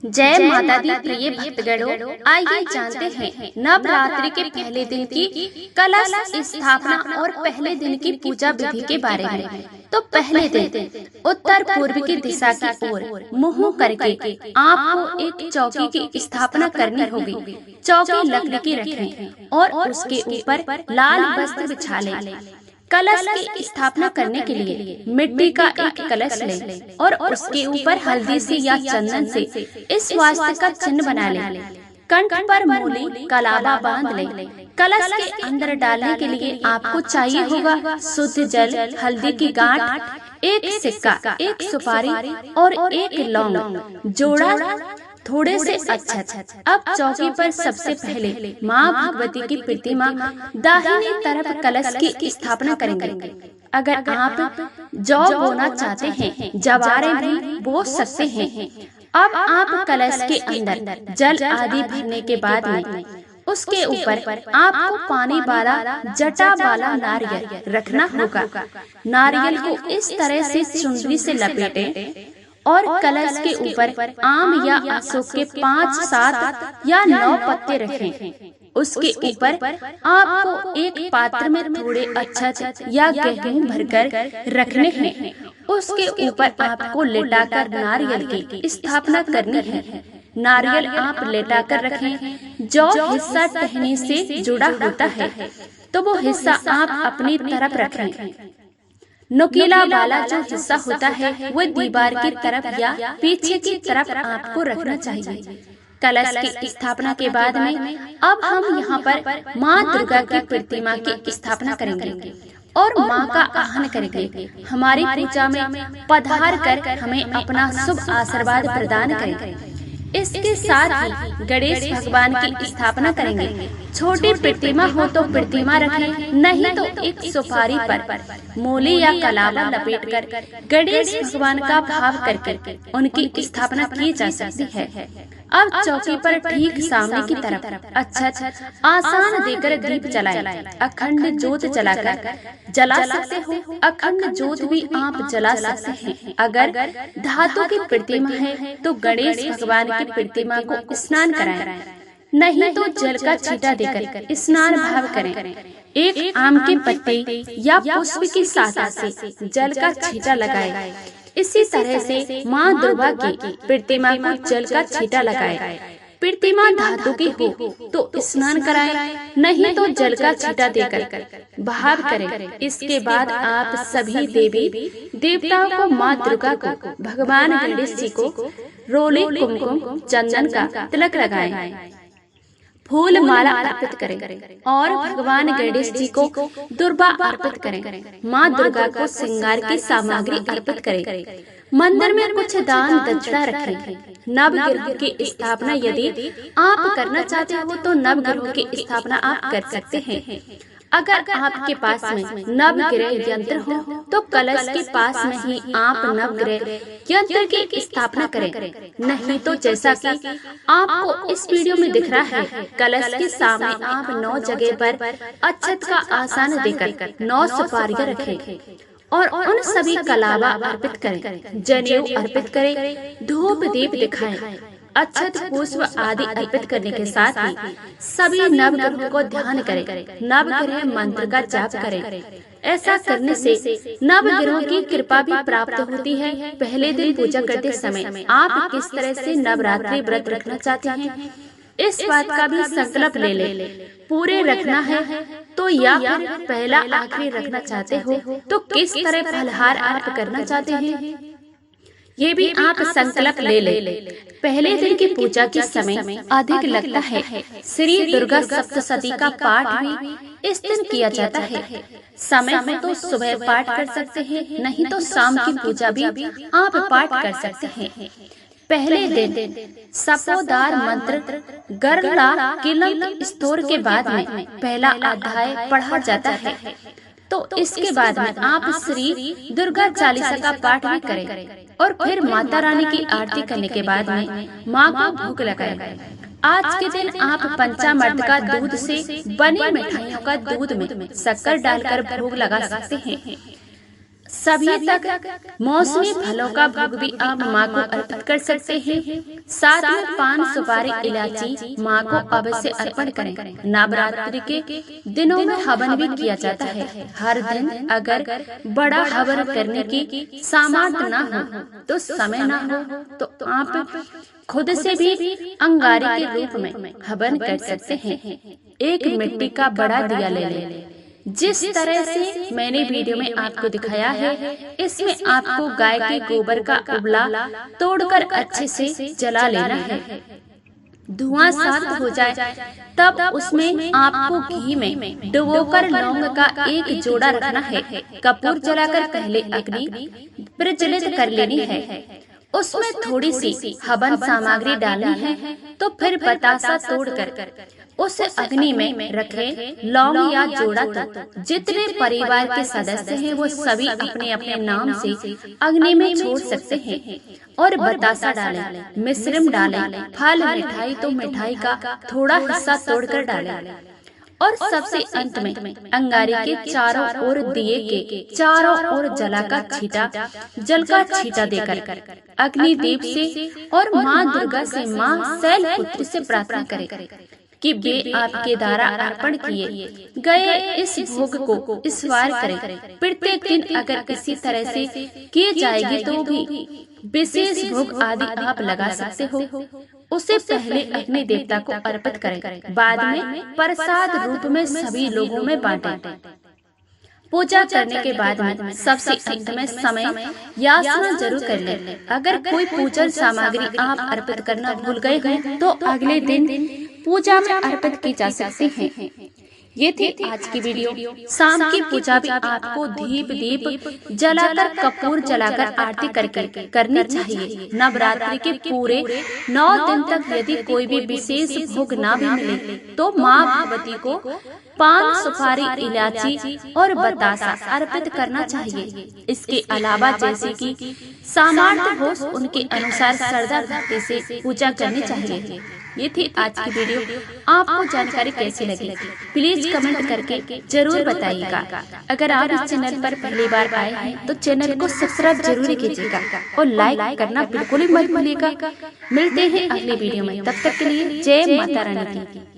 जय माता दी प्रिय भक्तगणों, आइए जानते हैं नवरात्रि के पहले दिन की कलश स्थापना और पहले दिन की पूजा विधि के बारे में। तो पहले दिन उत्तर पूर्व की दिशा की ओर मुंह करके आपको एक चौकी की स्थापना करनी होगी। चौकी लकड़ी की रखें और उसके ऊपर लाल वस्त्र बिछा लें। कलश की स्थापना करने के लिए मिट्टी का एक कलश लें और उसके ऊपर हल्दी से या चंदन से इस वास्ते का चिन्ह बना लें। कंठ पर मूली कलावा बांध लें। कलश के अंदर डालने के लिए आपको चाहिए होगा शुद्ध जल, हल्दी की गांठ, एक सिक्का, एक सुपारी और एक लौंग जोड़ा थोड़े से अक्षत। अब चौकी पर सबसे पहले माँ भगवती की प्रतिमा दाहिनी तरफ कलश की स्थापना करेंगे। अगर आप जौ बोना चाहते हैं, जवारे भी बो सकते हैं। अब आप कलश के अंदर जल आदि भरने के बाद में उसके ऊपर आपको पानी वाला जटा वाला नारियल रखना होगा। नारियल को इस तरह से चुनरी से लपेटें और कलश के ऊपर आम या अशोक के 5, 7 या 9 पत्ते रखें। उसके ऊपर आपको एक पात्र में थोड़े अक्षत या गेहूं भरकर रखने हैं। उसके ऊपर आपको लेटाकर नारियल की स्थापना करनी है। नारियल आप लेटाकर रखें। जो हिस्सा टहनी से जुड़ा होता है तो वो हिस्सा आप अपनी तरफ रखें। नुकीला वाला जो हिस्सा होता है वो दीवार की तरफ या पीछे की तरफ आपको रखना चाहिए। कलश की स्थापना के बाद में अब हम यहाँ पर माँ दुर्गा की प्रतिमा की स्थापना करेंगे और माँ का आह्वान करेंगे। हमारी पूजा में पधार कर हमें अपना शुभ आशीर्वाद प्रदान करें। इसके साथ ही गणेश भगवान की स्थापना करेंगे। छोटी प्रतिमा हो तो प्रतिमा रखें, नहीं तो एक सुपारी पर मूली या कलावा लपेटकर गणेश भगवान का भाव करके उनकी स्थापना की जा सकती है। अब चौकी पर ठीक सामने की तरफ अक्षत आसान देकर दीप जलाएं। अखंड ज्योत जला सकते हो। अखंड ज्योत भी आप जला सकते हैं। अगर धातु की प्रतिमा है तो गणेश भगवान की प्रतिमा को स्नान कराएं, नहीं तो जल का छींटा देकर स्नान भाव करें। एक आम के पत्ते या पुष्प की शाखा से जल का छींटा लगाएं। इसी तरह से माँ दुर्गा की प्रतिमा को जल का छींटा लगाएं। प्रतिमा धातु की हो तो स्नान कराएं, नहीं तो जल का छींटा देकर भाव करें। इसके बाद आप सभी देवी देवताओं को, माँ दुर्गा को, भगवान गणेश जी को रोली, कुमकुम, चंदन का तिलक लगाएं, फूल माला अर्पित करें और भगवान गणेश जी को दुर्बा अर्पित करें। माँ दुर्गा को श्रृंगार की सामग्री अर्पित करें। मंदिर में कुछ दान दक्षिणा रखें। नवग्रह की स्थापना यदि आप करना चाहते हो तो नवग्रह की स्थापना आप कर सकते हैं। अगर आपके पास में नवग्रह यंत्र हो तो कलश के पास में ही आप नवग्रह यंत्र की स्थापना करें, नहीं तो जैसा कि आपको इस वीडियो में दिख रहा है, कलश के सामने आप 9 जगह पर अक्षत का आसन देकर 9 सुपारियां रखें और उन सभी कलावा अर्पित करें, जनेऊ अर्पित करें, धूप दीप दिखाएं। अक्षत पुष्प आदि अर्पित करने के साथ ही सभी नवग्रह को ध्यान करें। नवग्रह मंत्र का जाप करें। ऐसा करने से नवग्रहों की कृपा भी प्राप्त होती है। पहले दिन पूजा करते समय आप किस तरह से नवरात्रि व्रत रखना चाहते हैं, इस बात का भी संकल्प ले ले। पूरे रखना है तो या फिर पहला आखिरी रखना चाहते हो तो किस तरह फलहार आप करना चाहते हैं, ये भी आप संकल्प ले ले। पहले दिन की पूजा के समय अधिक लगता है। श्री दुर्गा सप्तशती का पाठ भी इस दिन किया जाता है। समय हो तो सुबह पाठ कर सकते हैं, नहीं तो शाम की पूजा भी आप पाठ कर सकते हैं। पहले दिन सपोदार मंत्र गरला किलंक स्तोत्र के बाद में पहला अध्याय पढ़ा जाता है। तो इसके बाद में आप श्री दुर्गा चालीसा का पाठ भी करें और फिर माता रानी की आरती करने के बाद में माँ को भोग लगाएं। आज के दिन आप पंचामृत का दूध से बनी मिठाइयों का दूध में शक्कर डालकर भोग लगा सकते हैं। सभी तक मौसमी फलों का भोग भी आप माँ को अर्पित कर सकते हैं। साथ में पान, सुपारी, इलायची माँ को अवश्य अर्पण करें। नवरात्रि के दिनों में हवन भी किया जाता है। हर दिन अगर बड़ा हवन करने की सामर्थ्य न हो तो समय न हो तो आप खुद से भी अंगारे के रूप में हवन कर सकते हैं। एक मिट्टी का बड़ा दिया ले लें। जिस तरह से मैंने वीडियो में आपको दिखाया है, इसमें आपको गाय के गोबर का उबला तोड़कर अच्छे से जला लेना है। धुआं शांत हो जाए तब उसमें आपको घी में डुबोकर लौंग का एक जोड़ा रखना है। कपूर जलाकर पहले अग्नि प्रज्वलित कर लेनी है। उसमें थोड़ी सी हवन सामग्री डालनी है तो फिर बतासा तोड़कर उस अग्नि में रखें। लौंग या जोड़ा तो जितने परिवार के सदस्य हैं वो सभी अपने अपने नाम से अग्नि में छोड़ सकते हैं और बतासा डालें, मिश्रम डालें, फल, मिठाई तो मिठाई का थोड़ा हिस्सा तोड़कर डालें और सबसे अंत में अंगारे के चारों ओर दिए के चारों ओर जल का छींटा देकर अग्निदेव से और माँ दुर्गा से, माँ शैलपुत्री से प्रार्थना करें कि वे आपके द्वारा अर्पण किए गए इस भोग को स्वीकार करें। प्रत्येक दिन अगर इसी तरह से किए जाएगी तो भी विशेष भोग आदि आप लगा सकते हो। उसे पहले अपने देवता को अर्पित करें, बाद में प्रसाद रूप में सभी लोगों में बांटें। पूजा करने के बाद में सबसे अंत में समय याचना जरूर कर लें। अगर कोई पूजन सामग्री आप अर्पित करना भूल गए हैं तो अगले दिन पूजा में अर्पित की जा सकती है। ये थी आज की वीडियो। शाम की पूजा भी आपको दीप जलाकर, कपूर जलाकर आरती करके करनी चाहिए। नवरात्रि के पूरे 9 दिन तक यदि कोई भी विशेष भोग ना भी मिले तो माँ भगवती को पान, सुपारी, इलायची और बतासा अर्पित करना चाहिए। इसके अलावा जैसे कि सामर्थ्य हो उनके अनुसार श्रद्धा भक्ति से पूजा करनी चाहिए। ये थी आज की वीडियो। आपको जानकारी कैसी लगी प्लीज कमेंट करके जरूर बताइएगा। अगर आप इस चैनल पर पहली बार आए हैं तो चैनल को सब्सक्राइब जरूर कीजिएगा और लाइक करना बिल्कुल ही मत भूलिएगा। मिलते हैं अगले वीडियो में, तब तक के लिए जय माता रानी की।